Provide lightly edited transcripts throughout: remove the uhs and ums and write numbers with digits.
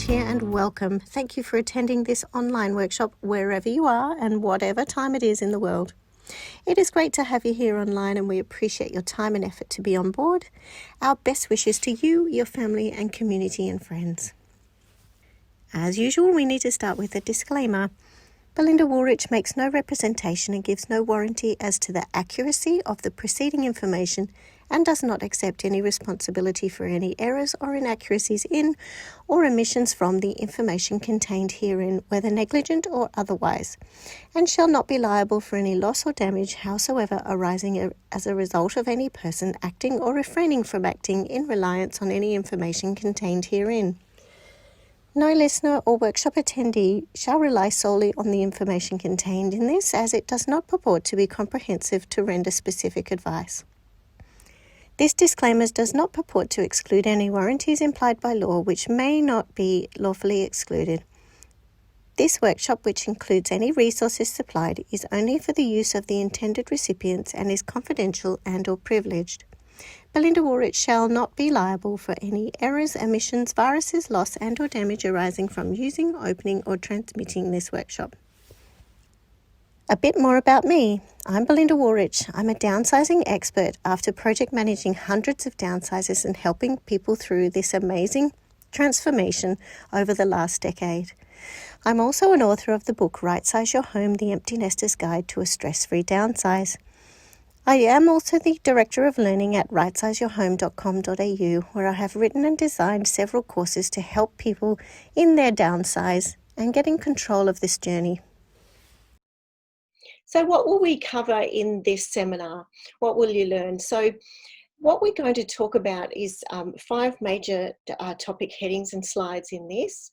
Woolrich here and welcome. Thank you for attending this online workshop wherever you are and whatever time it is in the world. It is great to have you here online and we appreciate your time and effort to be on board. Our best wishes to you, your family and community and friends. As usual, we need to start with a disclaimer. Belinda Woolrich makes no representation and gives no warranty as to the accuracy of the preceding information and does not accept any responsibility for any errors or inaccuracies in or omissions from the information contained herein, whether negligent or otherwise, and shall not be liable for any loss or damage howsoever arising as a result of any person acting or refraining from acting in reliance on any information contained herein. No listener or workshop attendee shall rely solely on the information contained in this, as it does not purport to be comprehensive to render specific advice. This disclaimer does not purport to exclude any warranties implied by law which may not be lawfully excluded. This workshop, which includes any resources supplied, is only for the use of the intended recipients and is confidential and/or privileged. Belinda Woolrich shall not be liable for any errors, omissions, viruses, loss and/or damage arising from using, opening or transmitting this workshop. A bit more about me. I'm Belinda Woolrich. I'm a downsizing expert after project managing hundreds of downsizes and helping people through this amazing transformation over the last decade. I'm also an author of the book Rightsize Your Home, The Empty Nester's Guide to a Stress-Free Downsize. I am also the Director of Learning at rightsizeyourhome.com.au, where I have written and designed several courses to help people in their downsize and get in control of this journey. So what will we cover in this seminar? What will you learn? So what we're going to talk about is 5 major topic headings and slides in this.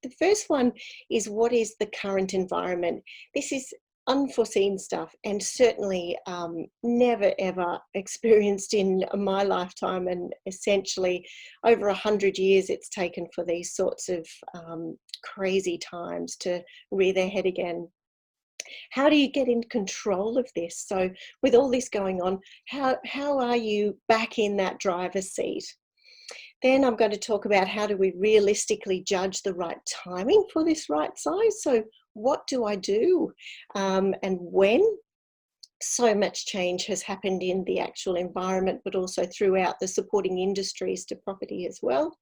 The first one is, what is the current environment? This is unforeseen stuff and certainly never ever experienced in my lifetime, and essentially over 100 years it's taken for these sorts of crazy times to rear their head again. How do you get in control of this? So with all this going on, how are you back in that driver's seat? Then I'm going to talk about how do we realistically judge the right timing for this right size. So what do I do and when? So much change has happened in the actual environment, but also throughout the supporting industries to property as well.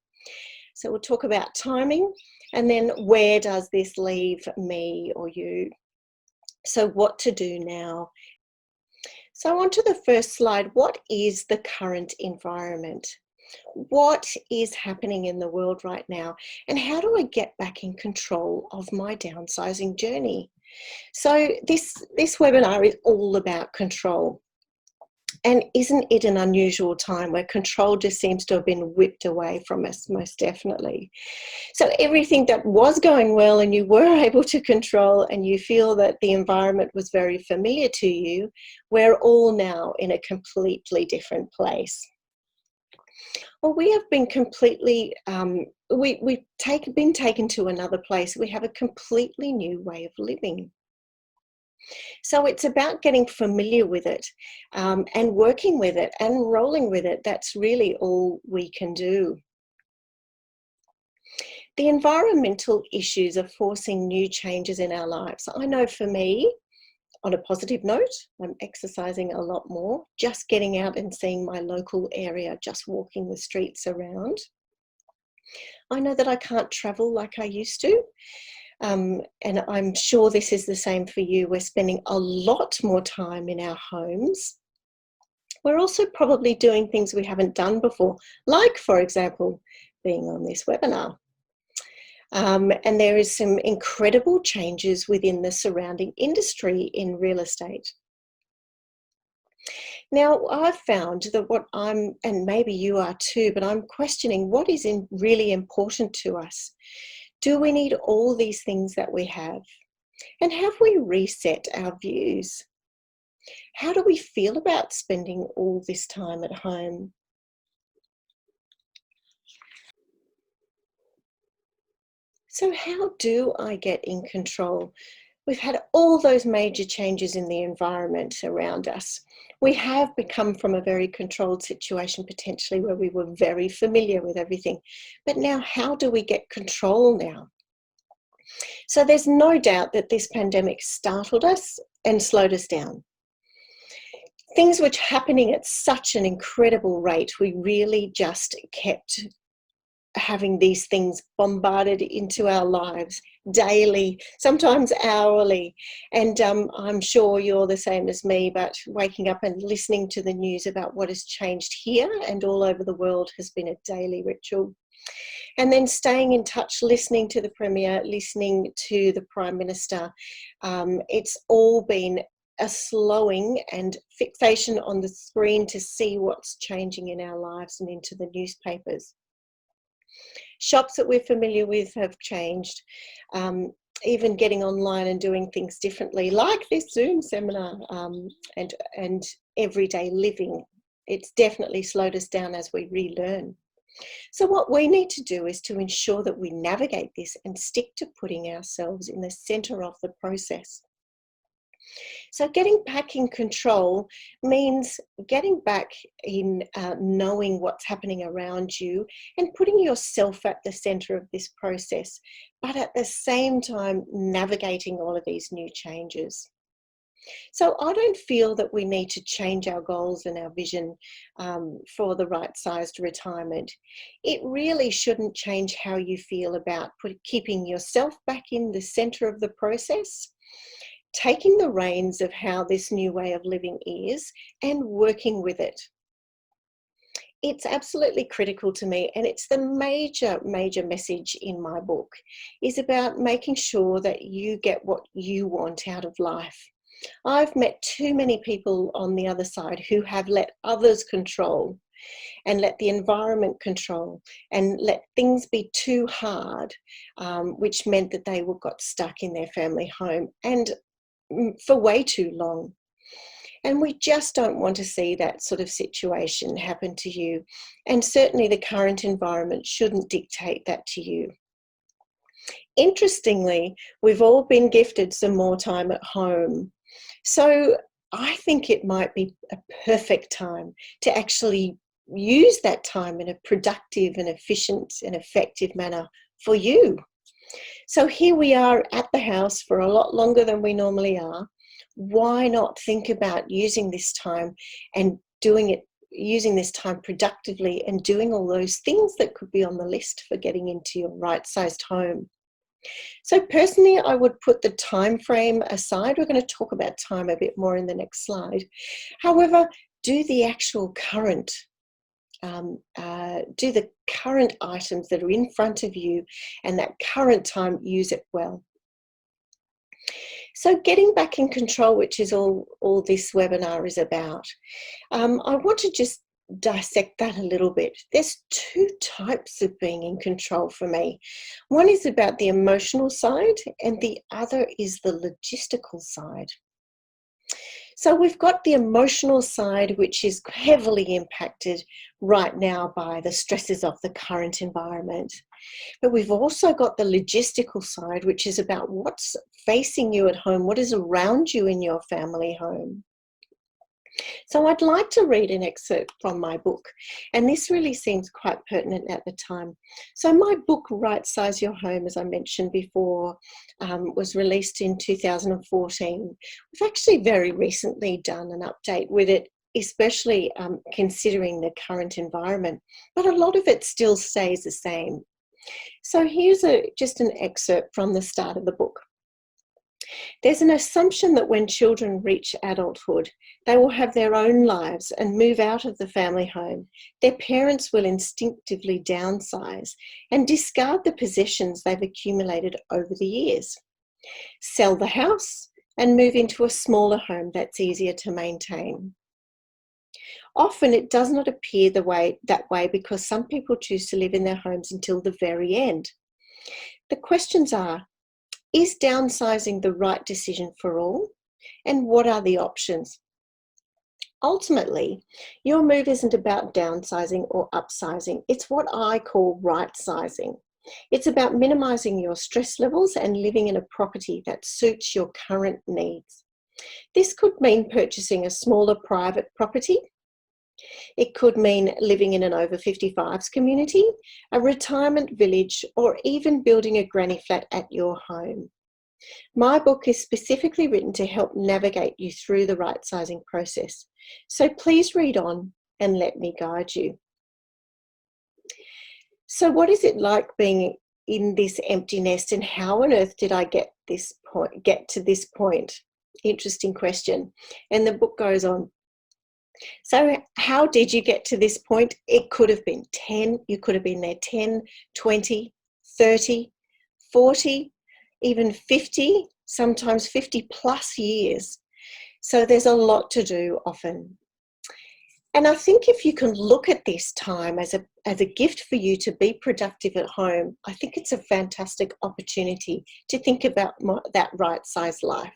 So we'll talk about timing, and then where does this leave me or you? So what to do now? So on to the first slide. What is the current environment? What is happening in the world right now? And how do I get back in control of my downsizing journey? So this webinar is all about control. And isn't it an unusual time where control just seems to have been whipped away from us, most definitely. So everything that was going well and you were able to control and you feel that the environment was very familiar to you, we're all now in a completely different place. Well, we have been completely, we've been taken to another place. We have a completely new way of living. So it's about getting familiar with it and working with it and rolling with it. That's really all we can do. The environmental issues are forcing new changes in our lives. I know for me, on a positive note, I'm exercising a lot more, just getting out and seeing my local area, just walking the streets around. I know that I can't travel like I used to. And I'm sure this is the same for you. We're spending a lot more time in our homes. We're also probably doing things we haven't done before, like, for example, being on this webinar. And there is some incredible changes within the surrounding industry in real estate. Now, I've found that what and maybe you are too, but I'm questioning what is really important to us. Do we need all these things that we have? And have we reset our views? How do we feel about spending all this time at home? So how do I get in control? We've had all those major changes in the environment around us. We have become from a very controlled situation potentially where we were very familiar with everything. But now, how do we get control now? So there's no doubt that this pandemic startled us and slowed us down. Things were happening at such an incredible rate. We really just kept having these things bombarded into our lives daily, sometimes hourly. And I'm sure you're the same as me, but waking up and listening to the news about what has changed here and all over the world has been a daily ritual. And then staying in touch, listening to the Premier, listening to the Prime Minister. It's all been a slowing and fixation on the screen to see what's changing in our lives and into the newspapers. Shops that we're familiar with have changed. Even getting online and doing things differently, like this Zoom seminar, and everyday living. It's definitely slowed us down as we relearn. So what we need to do is to ensure that we navigate this and stick to putting ourselves in the center of the process. So getting back in control means getting back in knowing what's happening around you and putting yourself at the center of this process, but at the same time navigating all of these new changes. So I don't feel that we need to change our goals and our vision for the right-sized retirement. It really shouldn't change how you feel about keeping yourself back in the center of the process, taking the reins of how this new way of living is and working with it. It's absolutely critical to me, and it's the major message in my book, is about making sure that you get what you want out of life. I've met too many people on the other side who have let others control and let the environment control and let things be too hard, which meant that they got stuck in their family home and for way too long. And we just don't want to see that sort of situation happen to you. And certainly the current environment shouldn't dictate that to you. Interestingly, we've all been gifted some more time at home. So I think it might be a perfect time to actually use that time in a productive and efficient and effective manner for you. So here we are at the house for a lot longer than we normally are. Why not think about using this time and using this time productively and doing all those things that could be on the list for getting into your right-sized home? So personally, I would put the time frame aside. We're going to talk about time a bit more in the next slide. However, do the actual current items that are in front of you, and that current time, use it well. So getting back in control, which is all this webinar is about, I want to just dissect that a little bit. There's two types of being in control for me. One is about the emotional side, and the other is the logistical side. So we've got the emotional side, which is heavily impacted right now by the stresses of the current environment. But we've also got the logistical side, which is about what's facing you at home, what is around you in your family home. So I'd like to read an excerpt from my book, and this really seems quite pertinent at the time. So my book, Rightsize Your Home, as I mentioned before, was released in 2014. We've actually very recently done an update with it, especially considering the current environment, but a lot of it still stays the same. So here's just an excerpt from the start of the book. There's an assumption that when children reach adulthood, they will have their own lives and move out of the family home. Their parents will instinctively downsize and discard the possessions they've accumulated over the years, sell the house and move into a smaller home that's easier to maintain. Often it does not appear that way because some people choose to live in their homes until the very end. The questions are, is downsizing the right decision for all? And what are the options? Ultimately, your move isn't about downsizing or upsizing. It's what I call right-sizing. It's about minimizing your stress levels and living in a property that suits your current needs. This could mean purchasing a smaller private property. It could mean living in an over 55s community, a retirement village, or even building a granny flat at your home. My book is specifically written to help navigate you through the right sizing process. So please read on and let me guide you. So what is it like being in this empty nest, and how on earth did I get to this point? Interesting question. And the book goes on. So how did you get to this point? It could have been 10, you could have been there 10, 20, 30, 40, even 50, sometimes 50 plus years. So there's a lot to do often. And I think if you can look at this time as a gift for you to be productive at home, I think it's a fantastic opportunity to think about that right size life.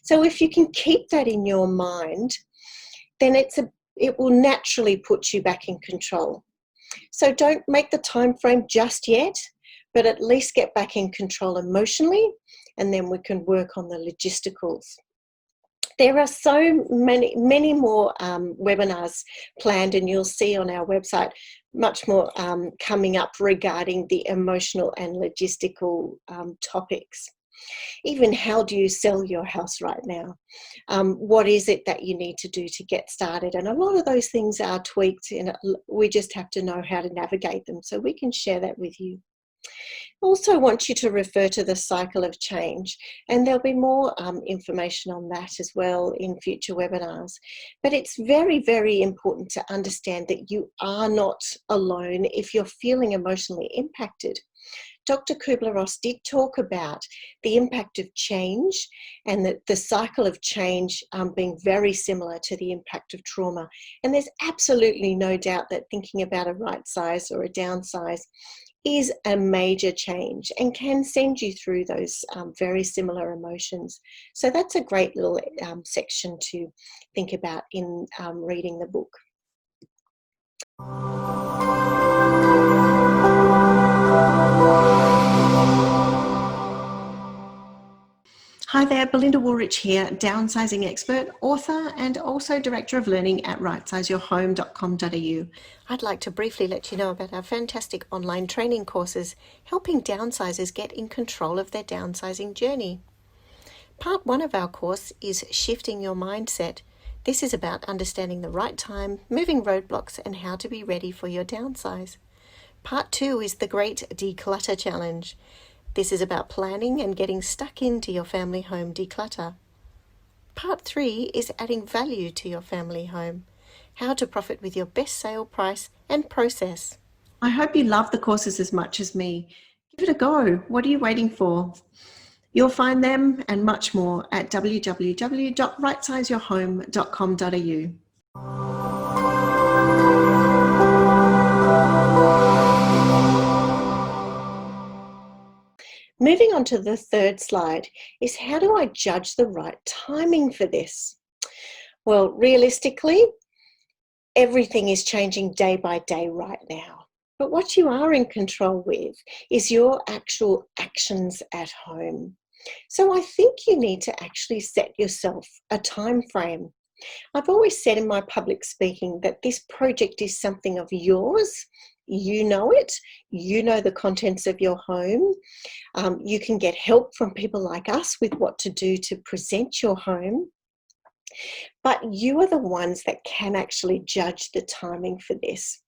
So if you can keep that in your mind, then it will naturally put you back in control. So don't make the time frame just yet, but at least get back in control emotionally, and then we can work on the logisticals. There are so many more webinars planned, and you'll see on our website much more coming up regarding the emotional and logistical topics. Even how do you sell your house right now? What is it that you need to do to get started? And a lot of those things are tweaked, and we just have to know how to navigate them, so we can share that with you. Also want you to refer to the cycle of change, and there'll be more information on that as well in future webinars. But it's very, very important to understand that you are not alone if you're feeling emotionally impacted. Dr. Kubler-Ross did talk about the impact of change, and the cycle of change being very similar to the impact of trauma. And there's absolutely no doubt that thinking about a right size or a downsize is a major change and can send you through those very similar emotions. So that's a great little section to think about in reading the book. Hi there, Belinda Woolrich here, downsizing expert, author, and also director of learning at rightsizeyourhome.com.au. I'd like to briefly let you know about our fantastic online training courses helping downsizers get in control of their downsizing journey. Part 1 of our course is Shifting Your Mindset. This is about understanding the right time, moving roadblocks, and how to be ready for your downsize. Part 2 is the Great Declutter Challenge. This is about planning and getting stuck into your family home declutter. Part 3 is adding value to your family home, how to profit with your best sale price and process. I hope you love the courses as much as me. Give it a go. What are you waiting for? You'll find them and much more at www.rightsizeyourhome.com.au. Moving on to the third slide is, how do I judge the right timing for this? Well, realistically, everything is changing day by day right now. But what you are in control with is your actual actions at home. So I think you need to actually set yourself a time frame. I've always said in my public speaking that this project is something of yours. You know it. You know the contents of your home. You can get help from people like us with what to do to present your home. But you are the ones that can actually judge the timing for this.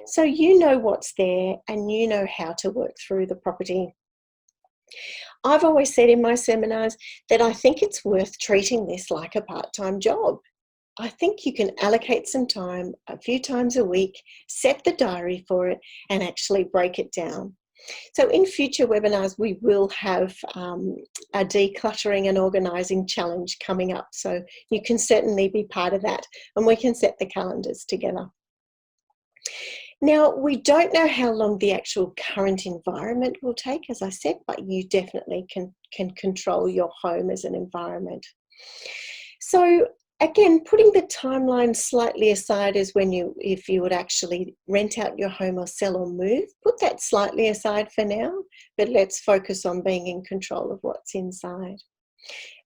So you know what's there and you know how to work through the property. I've always said in my seminars that I think it's worth treating this like a part-time job. I think you can allocate some time a few times a week, set the diary for it, and actually break it down. So in future webinars, we will have a decluttering and organising challenge coming up. So you can certainly be part of that, and we can set the calendars together. Now, we don't know how long the actual current environment will take, as I said, but you definitely can control your home as an environment. So Again, putting the timeline slightly aside as if you would actually rent out your home or sell or move, put that slightly aside for now, but let's focus on being in control of what's inside.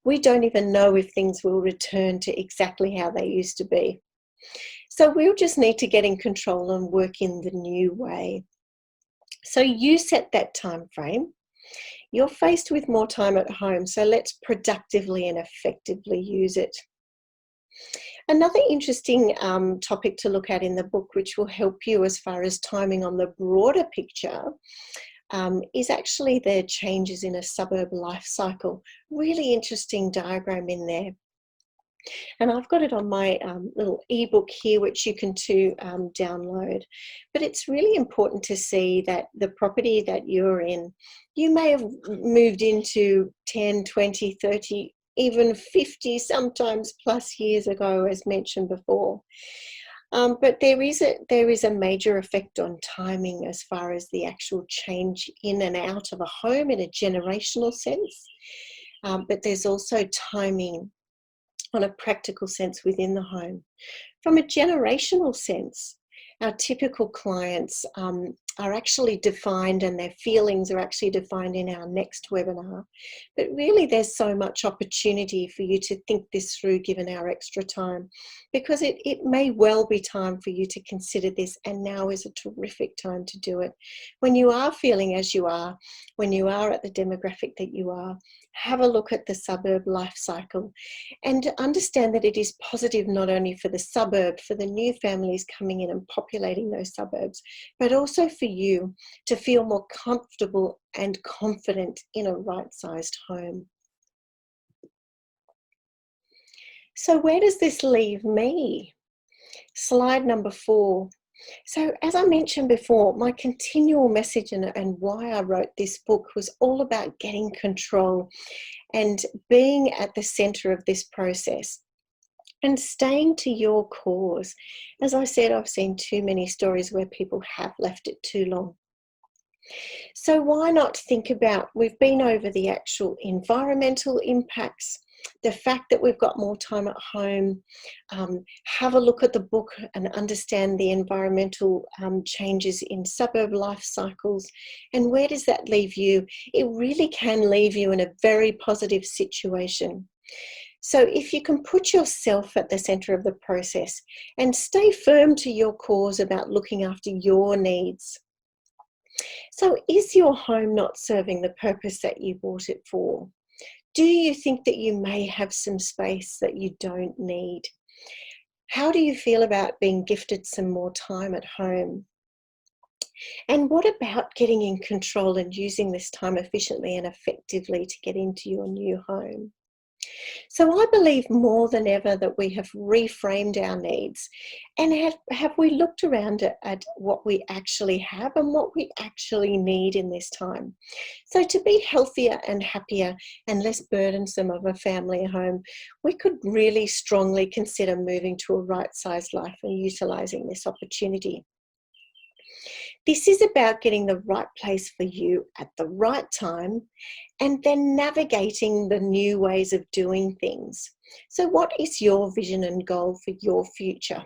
We don't even know if things will return to exactly how they used to be. So we'll just need to get in control and work in the new way. So you set that time frame. You're faced with more time at home, so let's productively and effectively use it. Another interesting topic to look at in the book, which will help you as far as timing on the broader picture, is actually the changes in a suburb life cycle. Really interesting diagram in there. And I've got it on my little ebook here, which you can download. But it's really important to see that the property that you're in, you may have moved into 10, 20, 30, even 50, sometimes plus years ago, as mentioned before. But there is a major effect on timing as far as the actual change in and out of a home in a generational sense. But there's also timing on a practical sense within the home. From a generational sense, our typical clients are actually defined, and their feelings are actually defined in our next webinar. But really, there's so much opportunity for you to think this through given our extra time, because it may well be time for you to consider this, and now is a terrific time to do it. When you are feeling as you are, when you are at the demographic that you are, have a look at the suburb life cycle and understand that it is positive not only for the suburb, for the new families coming in and populating those suburbs, but also for you to feel more comfortable and confident in a right-sized home. So where does this leave me? Slide number 4. So as I mentioned before, my continual message and why I wrote this book was all about getting control and being at the center of this process and staying to your cause. As I said, I've seen too many stories where people have left it too long. So why not think about, we've been over the actual environmental impacts, the fact that we've got more time at home, have a look at the book and understand the environmental changes in suburb life cycles. And where does that leave you? It really can leave you in a very positive situation. So if you can put yourself at the center of the process and stay firm to your cause about looking after your needs. So is your home not serving the purpose that you bought it for? Do you think that you may have some space that you don't need? How do you feel about being gifted some more time at home? And what about getting in control and using this time efficiently and effectively to get into your new home? So I believe more than ever that we have reframed our needs, and have we looked around at what we actually have and what we actually need in this time. So to be healthier and happier and less burdensome of a family home, we could really strongly consider moving to a right-sized life and utilising this opportunity. This is about getting the right place for you at the right time and then navigating the new ways of doing things. So what is your vision and goal for your future?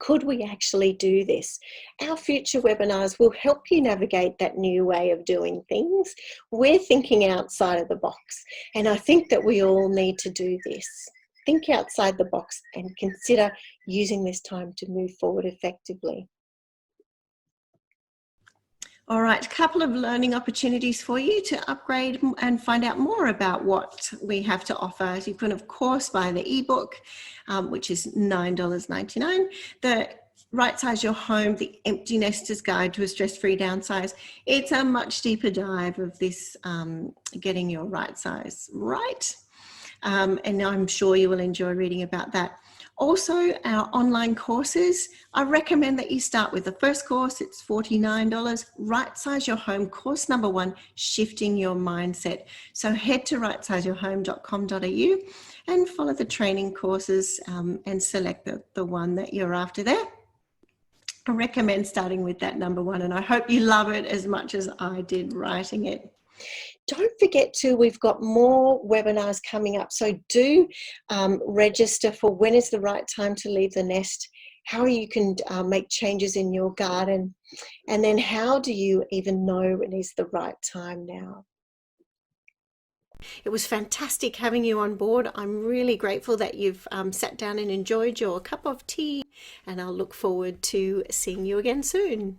Could we actually do this? Our future webinars will help you navigate that new way of doing things. We're thinking outside of the box, and I think that we all need to do this. Think outside the box and consider using this time to move forward effectively. All right, a couple of learning opportunities for you to upgrade and find out more about what we have to offer. You can, of course, buy the ebook, which is $9.99. The Rightsize Your Home, the Empty Nester's Guide to a Stress-Free Downsize. It's a much deeper dive of this getting your right size right. And I'm sure you will enjoy reading about that. Also, our online courses, I recommend that you start with the first course. It's $49, Rightsize Your Home, course number 1, Shifting Your Mindset. So head to rightsizeyourhome.com.au and follow the training courses and select the one that you're after there. I recommend starting with that number 1, and I hope you love it as much as I did writing it. Don't forget to, we've got more webinars coming up, so do register for when is the right time to leave the nest, how you can make changes in your garden, and then how do you even know when is the right time now. It was fantastic having you on board. I'm really grateful that you've sat down and enjoyed your cup of tea, and I'll look forward to seeing you again soon.